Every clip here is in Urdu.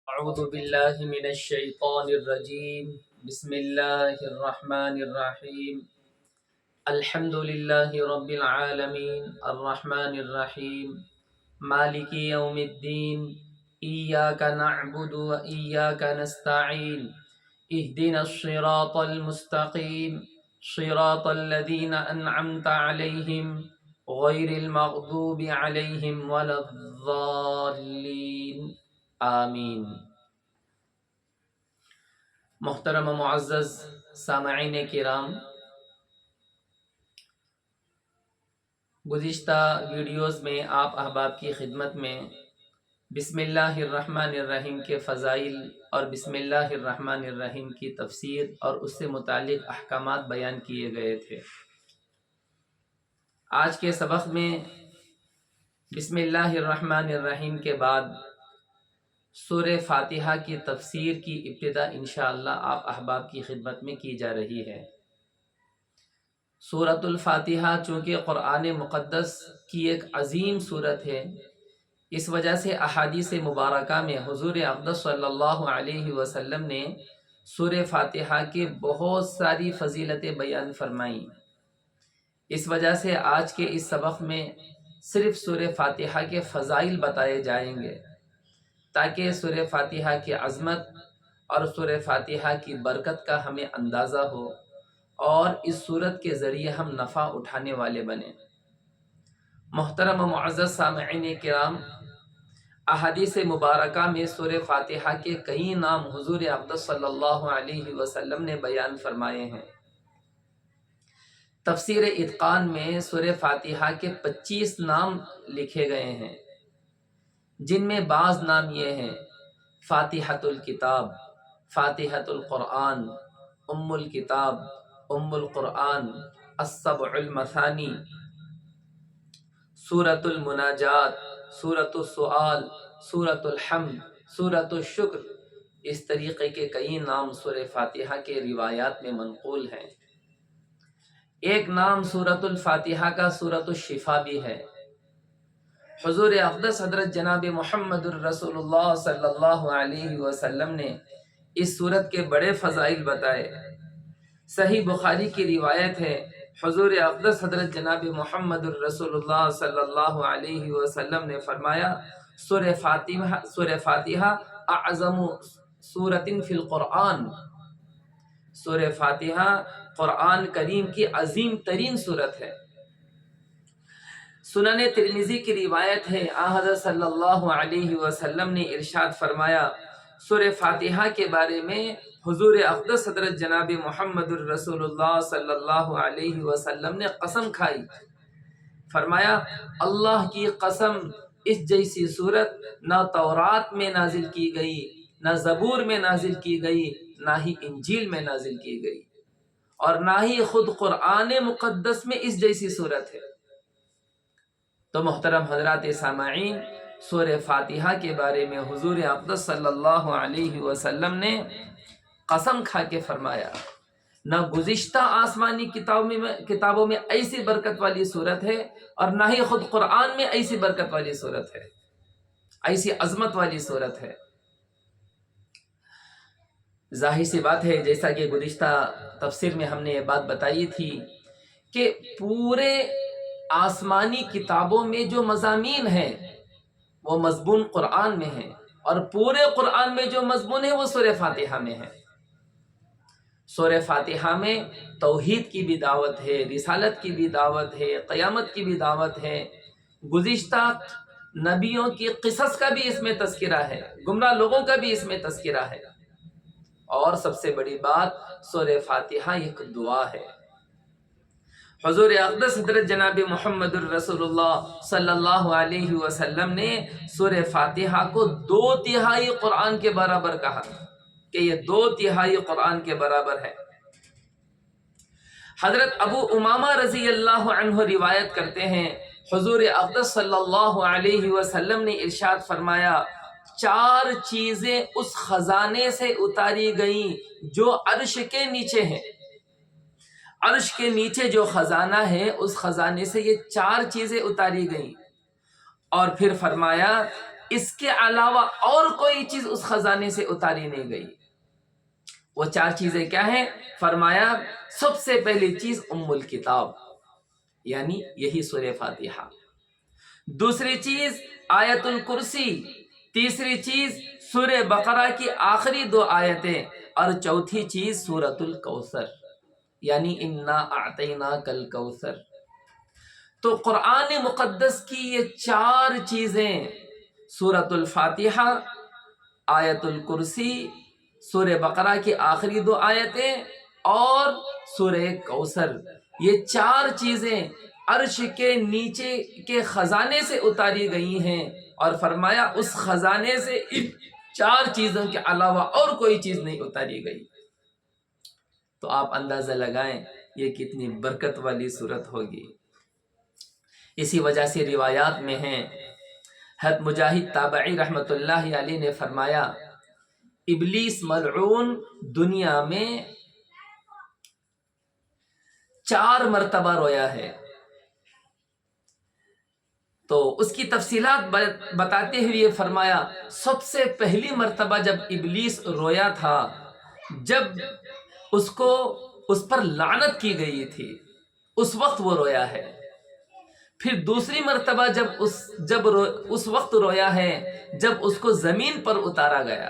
أعوذ بالله من الشيطان الرجيم. بسم الله الرحمن الرحيم. الحمد لله رب العالمين الرحمن الرحيم مالك يوم الدين. إياك نعبد وإياك نستعين. اهدنا الصراط المستقيم صراط الذين أنعمت عليهم غير المغضوب عليهم ولا الضالين. آمین. محترم و معزز سامعین کرام، گزشتہ ویڈیوز میں آپ احباب کی خدمت میں بسم اللہ الرحمن الرحیم کے فضائل اور بسم اللہ الرحمن الرحیم کی تفسیر اور اس سے متعلق احکامات بیان کیے گئے تھے۔ آج کے سبق میں بسم اللہ الرحمن الرحیم کے بعد سورہ فاتحہ کی تفسیر کی ابتدا انشاءاللہ آپ احباب کی خدمت میں کی جا رہی ہے۔ سورۃ الفاتحہ چونکہ قرآن مقدس کی ایک عظیم سورت ہے، اس وجہ سے احادیث مبارکہ میں حضور اقدس صلی اللہ علیہ وسلم نے سورہ فاتحہ کے بہت ساری فضیلتیں بیان فرمائیں۔ اس وجہ سے آج کے اس سبق میں صرف سورہ فاتحہ کے فضائل بتائے جائیں گے، تاکہ سورہ فاتحہ کی عظمت اور سورہ فاتحہ کی برکت کا ہمیں اندازہ ہو اور اس سورت کے ذریعے ہم نفع اٹھانے والے بنیں۔ محترم و معزز سامعین کرام، احادیث مبارکہ میں سورہ فاتحہ کے کئی نام حضور اقدس صلی اللہ علیہ وسلم نے بیان فرمائے ہیں۔ تفسیر اتقان میں سورہ فاتحہ کے 25 نام لکھے گئے ہیں، جن میں بعض نام یہ ہیں: فاتحۃ الکتاب، فاتحۃ القرآن، ام الکتاب، ام القرآن، السبع المثانی، سورۃ المناجات، سورۃ السؤال، سورۃ الحمد، سورۃ الشکر۔ اس طریقے کے کئی نام سورہ فاتحہ کے روایات میں منقول ہیں۔ ایک نام سورۃ الفاتحہ کا سورۃ الشفا بھی ہے۔ حضور اقدس حضرت جناب محمد الرسول اللہ صلی اللہ علیہ وسلم نے اس سورت کے بڑے فضائل بتائے۔ صحیح بخاری کی روایت ہے، حضور اقدس حضرت جناب محمد الرسول اللہ صلی اللہ علیہ وسلم نے فرمایا: سورہ فاتحہ اعظم سورۃ فی القرآن۔ سورہ فاتحہ قرآن کریم کی عظیم ترین سورت ہے۔ سنن ترمذی کی روایت ہے، حضرت صلی اللہ علیہ وسلم نے ارشاد فرمایا، سورہ فاتحہ کے بارے میں حضور اقدس حضرت جناب محمد الرسول اللہ صلی اللہ علیہ وسلم نے قسم کھائی، فرمایا: اللہ کی قسم، اس جیسی صورت نہ تورات میں نازل کی گئی، نہ زبور میں نازل کی گئی، نہ ہی انجیل میں نازل کی گئی، اور نہ ہی خود قرآن مقدس میں اس جیسی صورت ہے۔ تو محترم حضرات سامعین، سورہ فاتحہ کے بارے میں حضور اقدس صلی اللہ علیہ وسلم نے قسم کھا کے فرمایا، نہ گزشتہ آسمانی کتابوں میں ایسی برکت والی صورت ہے، اور نہ ہی خود قرآن میں ایسی برکت والی صورت ہے، ایسی عظمت والی صورت ہے۔ ظاہر سی بات ہے، جیسا کہ گزشتہ تفسیر میں ہم نے یہ بات بتائی تھی کہ پورے آسمانی کتابوں میں جو مضامین ہیں وہ مضمون قرآن میں ہیں، اور پورے قرآن میں جو مضمون ہے وہ سورہ فاتحہ میں ہے۔ سورہ فاتحہ میں توحید کی بھی دعوت ہے، رسالت کی بھی دعوت ہے، قیامت کی بھی دعوت ہے، گزشتہ نبیوں کی قصص کا بھی اس میں تذکرہ ہے، گمراہ لوگوں کا بھی اس میں تذکرہ ہے، اور سب سے بڑی بات سورہ فاتحہ ایک دعا ہے۔ حضور اقدس حضرت جناب محمد الرسول اللہ صلی اللہ علیہ وسلم نے سورہ فاتحہ کو 2/3 قرآن کے برابر کہا کہ یہ 2/3 قرآن کے برابر ہے۔ حضرت ابو امامہ رضی اللہ عنہ روایت کرتے ہیں، حضور اقدس صلی اللہ علیہ وسلم نے ارشاد فرمایا: 4 چیزیں اس خزانے سے اتاری گئیں جو عرش کے نیچے ہیں۔ عرش کے نیچے جو خزانہ ہے، اس خزانے سے یہ 4 چیزیں اتاری گئیں، اور پھر فرمایا اس کے علاوہ اور کوئی چیز اس خزانے سے اتاری نہیں گئی۔ وہ 4 چیزیں کیا ہیں؟ فرمایا سب سے پہلی چیز ام الکتاب، یعنی یہی سورہ فاتحہ، دوسری چیز آیت الکرسی، تیسری چیز سورہ بقرہ کی آخری 2 آیتیں، اور چوتھی چیز سورۃ الکوثر، یعنی انا اعطیناک الکوثر۔ تو قرآن مقدس کی یہ 4 چیزیں، سورۃ الفاتحہ، آیت الکرسی، سورہ بقرہ کی آخری 2 آیتیں اور سورہ کوثر، یہ 4 چیزیں عرش کے نیچے کے خزانے سے اتاری گئی ہیں، اور فرمایا اس خزانے سے ان 4 چیزوں کے علاوہ اور کوئی چیز نہیں اتاری گئی۔ تو آپ اندازہ لگائیں یہ کتنی برکت والی صورت ہوگی۔ اسی وجہ سے روایات میں ہیں، حضرت مجاہد تابعی رحمۃ اللہ علیہ نے فرمایا ابلیس ملعون دنیا میں 4 مرتبہ رویا ہے۔ تو اس کی تفصیلات بتاتے ہوئے یہ فرمایا سب سے پہلی مرتبہ جب ابلیس رویا تھا، جب اس پر لعنت کی گئی تھی، اس وقت وہ رویا ہے۔ پھر دوسری مرتبہ جب اس وقت رویا ہے جب اس کو زمین پر اتارا گیا۔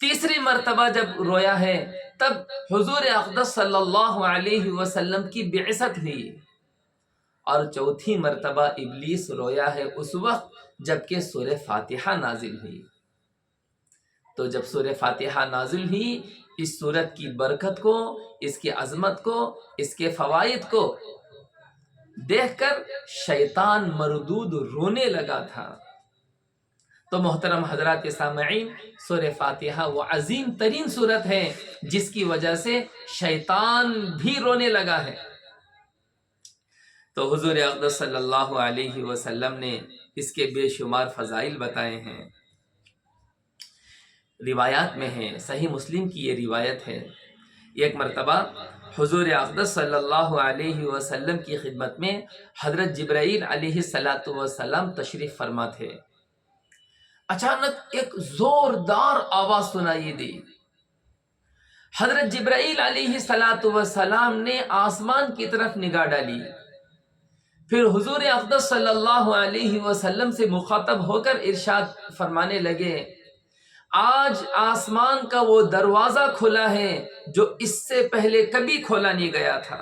تیسری مرتبہ جب رویا ہے تب حضور اقدس صلی اللہ علیہ وسلم کی بعثت ہوئی، اور چوتھی مرتبہ ابلیس رویا ہے اس وقت جبکہ سورہ فاتحہ نازل ہوئی۔ تو جب سورہ فاتحہ نازل ہوئی، اس سورت کی برکت کو، اس کی عظمت کو، اس کے فوائد کو دیکھ کر شیطان مردود رونے لگا تھا۔ تو محترم حضرات سامعین، سورہ فاتحہ وہ عظیم ترین سورت ہے جس کی وجہ سے شیطان بھی رونے لگا ہے۔ تو حضور اقدس صلی اللہ علیہ وسلم نے اس کے بے شمار فضائل بتائے ہیں۔ روایات میں ہیں، صحیح مسلم کی یہ روایت ہے، ایک مرتبہ حضور اقدس صلی اللہ علیہ وسلم کی خدمت میں حضرت جبرائیل علیہ السلام تشریف فرما تھے۔ اچانک ایک زوردار آواز سنائی دی۔ حضرت جبرائیل علیہ السلام نے آسمان کی طرف نگاہ ڈالی، پھر حضور اقدس صلی اللہ علیہ وسلم سے مخاطب ہو کر ارشاد فرمانے لگے، آج آسمان کا وہ دروازہ کھلا ہے جو اس سے پہلے کبھی کھولا نہیں گیا تھا۔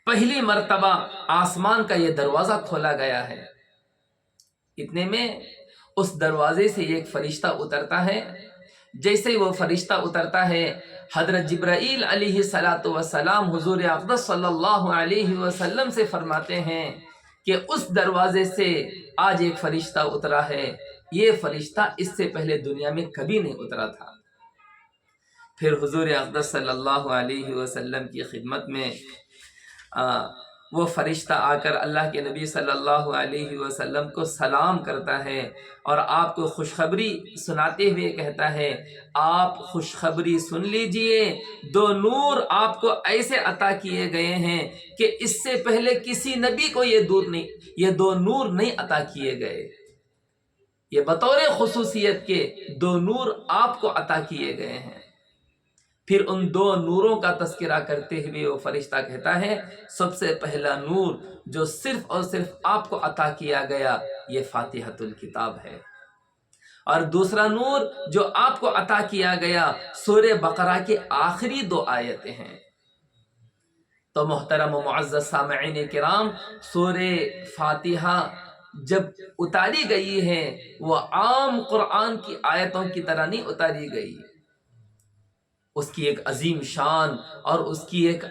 پہلی مرتبہ آسمان کا یہ دروازہ کھولا گیا ہے۔ اتنے میں اس دروازے سے ایک فرشتہ اترتا ہے۔ جیسے وہ فرشتہ اترتا ہے، حضرت جبرائیل علیہ السلام حضور اقدس صلی اللہ علیہ وسلم سے فرماتے ہیں کہ اس دروازے سے آج ایک فرشتہ اترا ہے، یہ فرشتہ اس سے پہلے دنیا میں کبھی نہیں اترا تھا۔ پھر حضور اقدس صلی اللہ علیہ وسلم کی خدمت میں وہ فرشتہ آ کر اللہ کے نبی صلی اللہ علیہ وسلم کو سلام کرتا ہے اور آپ کو خوشخبری سناتے ہوئے کہتا ہے، آپ خوشخبری سن لیجئے، 2 نور آپ کو ایسے عطا کیے گئے ہیں کہ اس سے پہلے کسی نبی کو یہ 2 نور نہیں عطا کیے گئے۔ یہ بطور خصوصیت کے 2 نور آپ کو عطا کیے گئے ہیں۔ پھر ان 2 نوروں کا تذکرہ کرتے ہوئے وہ فرشتہ کہتا ہے، سب سے پہلا نور جو صرف اور صرف آپ کو عطا کیا گیا یہ فاتحۃ الکتاب ہے، اور دوسرا نور جو آپ کو عطا کیا گیا سورہ بقرہ کے آخری 2 آیتیں ہیں۔ تو محترم و معزز سامعین کرام، سورہ فاتحہ جب اتاری گئی ہے وہ عام قرآن کی آیتوں کی طرح نہیں اتاری گئی، اس کی ایک عظیم شان اور اس کی ایک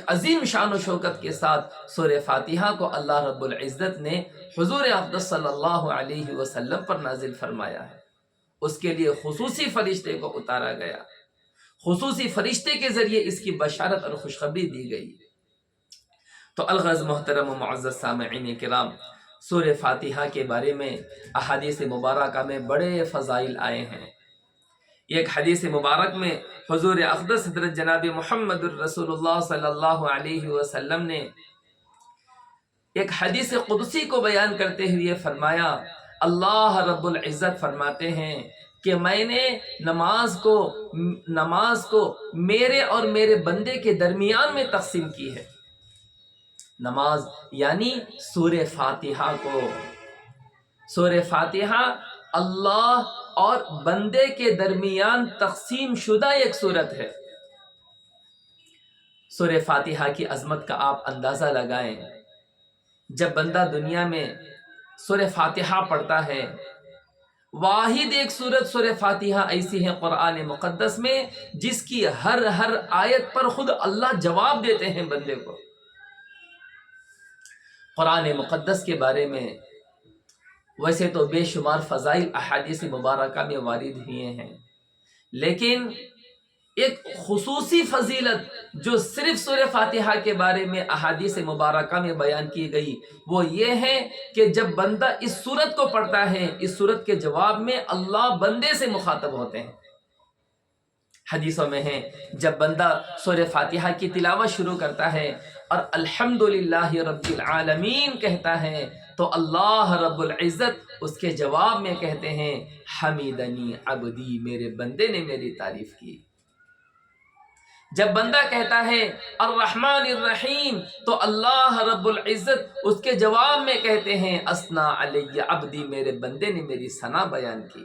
عظیم شان و شوکت کے ساتھ سورہ فاتحہ کو اللہ رب العزت نے حضور اقدس صلی اللہ علیہ وسلم پر نازل فرمایا ہے۔ اس کے لیے خصوصی فرشتے کو اتارا گیا، خصوصی فرشتے کے ذریعے اس کی بشارت اور خوشخبری دی گئی۔ تو الغرض محترم و معزز سامعین کرام، سورہ فاتحہ کے بارے میں احادیث مبارکہ میں بڑے فضائل آئے ہیں۔ ایک حدیث مبارک میں حضور اقدس حضرت جناب محمد الرسول اللہ صلی اللہ علیہ وسلم نے ایک حدیث قدسی کو بیان کرتے ہوئے فرمایا، اللہ رب العزت فرماتے ہیں کہ میں نے نماز کو میرے اور میرے بندے کے درمیان میں تقسیم کی ہے۔ نماز یعنی سورہ فاتحہ کو، سورہ فاتحہ اللہ اور بندے کے درمیان تقسیم شدہ ایک سورت ہے۔ سورہ فاتحہ کی عظمت کا آپ اندازہ لگائیں۔ جب بندہ دنیا میں سورہ فاتحہ پڑھتا ہے، واحد ایک سورت سورہ فاتحہ ایسی ہے قرآن مقدس میں جس کی ہر آیت پر خود اللہ جواب دیتے ہیں بندے کو۔ قرآن مقدس کے بارے میں ویسے تو بے شمار فضائل احادیث مبارکہ میں وارد ہوئے ہیں، لیکن ایک خصوصی فضیلت جو صرف سورہ فاتحہ کے بارے میں احادیث مبارکہ میں بیان کی گئی وہ یہ ہے کہ جب بندہ اس سورت کو پڑھتا ہے، اس سورت کے جواب میں اللہ بندے سے مخاطب ہوتے ہیں۔ حدیثوں میں ہے جب بندہ سورہ فاتحہ کی تلاوت شروع کرتا ہے اور الحمدللہ رب العالمین کہتا ہے تو اللہ رب العزت اس کے جواب میں کہتے ہیں حمیدنی عبدی، میرے بندے نے میری تعریف کی۔ جب بندہ کہتا ہے الرحمن الرحیم تو اللہ رب العزت اس کے جواب میں کہتے ہیں اثنا علی عبدی، میرے بندے نے میری ثنا بیان کی۔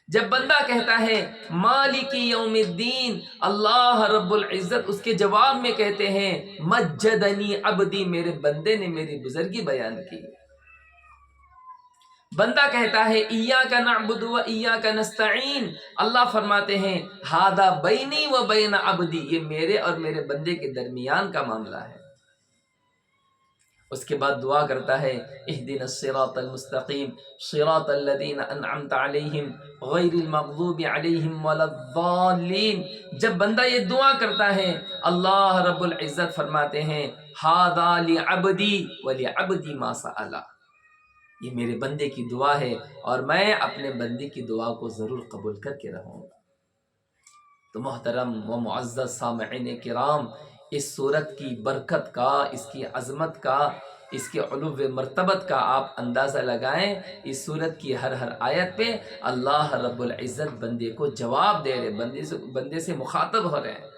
جب بندہ کہتا ہے مالک یوم الدین، اللہ رب العزت اس کے جواب میں کہتے ہیں مجدنی عبدی، میرے بندے نے میری بزرگی بیان کی۔ بندہ کہتا ہے ایاک نعبد و ایاک نستعین، اللہ فرماتے ہیں ھذا بینی و بین عبدی، یہ میرے اور میرے بندے کے درمیان کا معاملہ ہے۔ اس کے بعد دعا کرتا ہے اہدنا الصراط المستقیم صراط الذین انعمت علیہم غیر المغضوب علیہم ولا الضالین۔ جب بندہ یہ دعا کرتا ہے اللہ رب العزت فرماتے ہیں ھذا لعبدی ولعبدی ما سأل، یہ میرے بندے کی دعا ہے اور میں اپنے بندے کی دعا کو ضرور قبول کر کے رہوں گا۔ تو محترم و معزز سامعین کرام، اس صورت کی برکت کا، اس کی عظمت کا، اس کے علو مرتبت کا آپ اندازہ لگائیں۔ اس صورت کی ہر آیت پہ اللہ رب العزت بندے کو جواب دے رہے، بندے سے مخاطب ہو رہے ہیں۔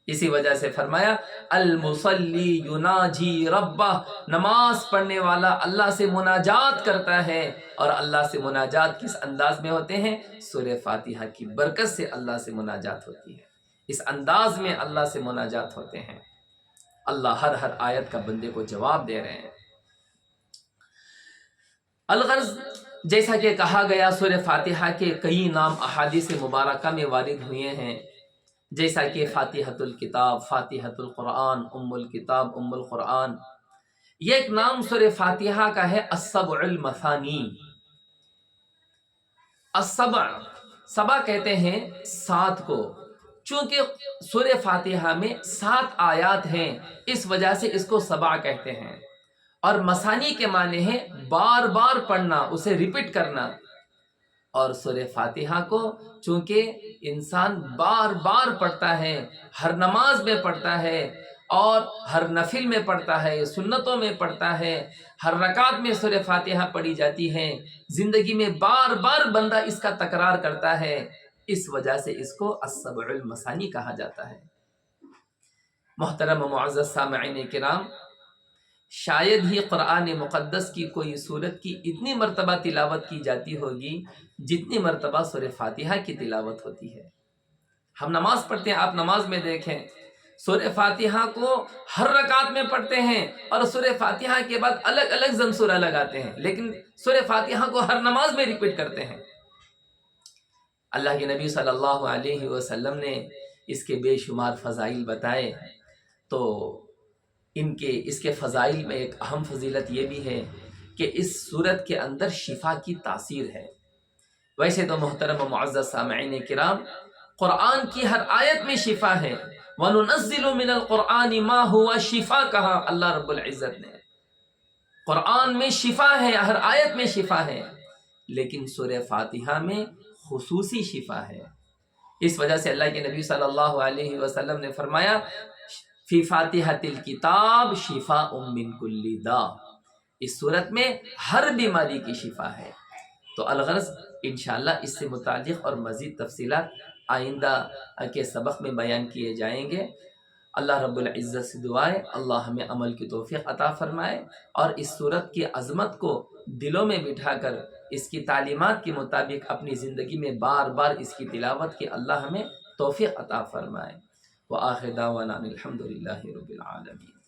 اسی وجہ سے فرمایا المصلی یناجی ربہ، نماز پڑھنے والا اللہ سے مناجات کرتا ہے، اور اللہ سے مناجات کس انداز میں ہوتے ہیں؟ سورہ فاتحہ کی برکت سے اللہ سے مناجات ہوتی ہے، اس انداز میں اللہ سے مناجات ہوتے ہیں۔ اللہ ہر آیت کا بندے کو جواب دے رہے ہیں۔ الغرض جیسا کہ کہا گیا سورہ فاتحہ کے کئی نام احادیث مبارکہ میں وارد ہوئے ہیں، جیسا کہ فاتحۃ الکتاب، فاتحۃ القرآن، ام الکتاب، ام القرآن۔ یہ ایک نام سورہ فاتحہ کا ہے السبع المثانی۔ السبع، سبع کہتے ہیں 7 کو، چونکہ سورہ فاتحہ میں 7 آیات ہیں اس وجہ سے اس کو سبع کہتے ہیں، اور مثانی کے معنی ہے بار بار پڑھنا، اسے ریپیٹ کرنا۔ اور سورہ فاتحہ کو چونکہ انسان بار بار پڑھتا ہے، ہر نماز میں پڑھتا ہے اور ہر نفل میں پڑھتا ہے، سنتوں میں پڑھتا ہے، ہر رکعت میں سورہ فاتحہ پڑھی جاتی ہے، زندگی میں بار بار بندہ اس کا تکرار کرتا ہے، اس وجہ سے اس کو السبع المثانی کہا جاتا ہے۔ محترم و معزز سامعین کرام، شاید ہی قرآن مقدس کی کوئی سورت کی اتنی مرتبہ تلاوت کی جاتی ہوگی جتنی مرتبہ سورہ فاتحہ کی تلاوت ہوتی ہے۔ ہم نماز پڑھتے ہیں، آپ نماز میں دیکھیں سورہ فاتحہ کو ہر رکعت میں پڑھتے ہیں، اور سورہ فاتحہ کے بعد الگ الگ ضم سورہ لگاتے ہیں، لیکن سورہ فاتحہ کو ہر نماز میں ریپیٹ کرتے ہیں۔ اللہ کے نبی صلی اللہ علیہ وسلم نے اس کے بے شمار فضائل بتائے، تو اس کے فضائل میں ایک اہم فضیلت یہ بھی ہے کہ اس صورت کے اندر شفا کی تاثیر ہے۔ ویسے تو محترم و معزز سامعین کرام، قرآن کی ہر آیت میں شفا ہے۔ وَنُنَزِّلُ مِنَ الْقُرْآنِ مَا هُوَ شِفَا، کہا اللہ رب العزت نے، قرآن میں شفا ہے، ہر آیت میں شفا ہے، لیکن سورہ فاتحہ میں خصوصی شفا ہے۔ اس وجہ سے اللہ کے نبی صلی اللہ علیہ وسلم نے فرمایا فی فاتحۃ الکتاب شفاء من کل داء، اس صورت میں ہر بیماری کی شفا ہے۔ تو الغرض انشاءاللہ اس سے متعلق اور مزید تفصیلات آئندہ کے سبق میں بیان کیے جائیں گے۔ اللہ رب العزت سے دعا ہے اللہ ہمیں عمل کی توفیق عطا فرمائے، اور اس صورت کی عظمت کو دلوں میں بٹھا کر اس کی تعلیمات کے مطابق اپنی زندگی میں بار بار اس کی تلاوت کی اللہ ہمیں توفیق عطا فرمائے۔ وآخر دعوانا الحمدللہ رب العالمین۔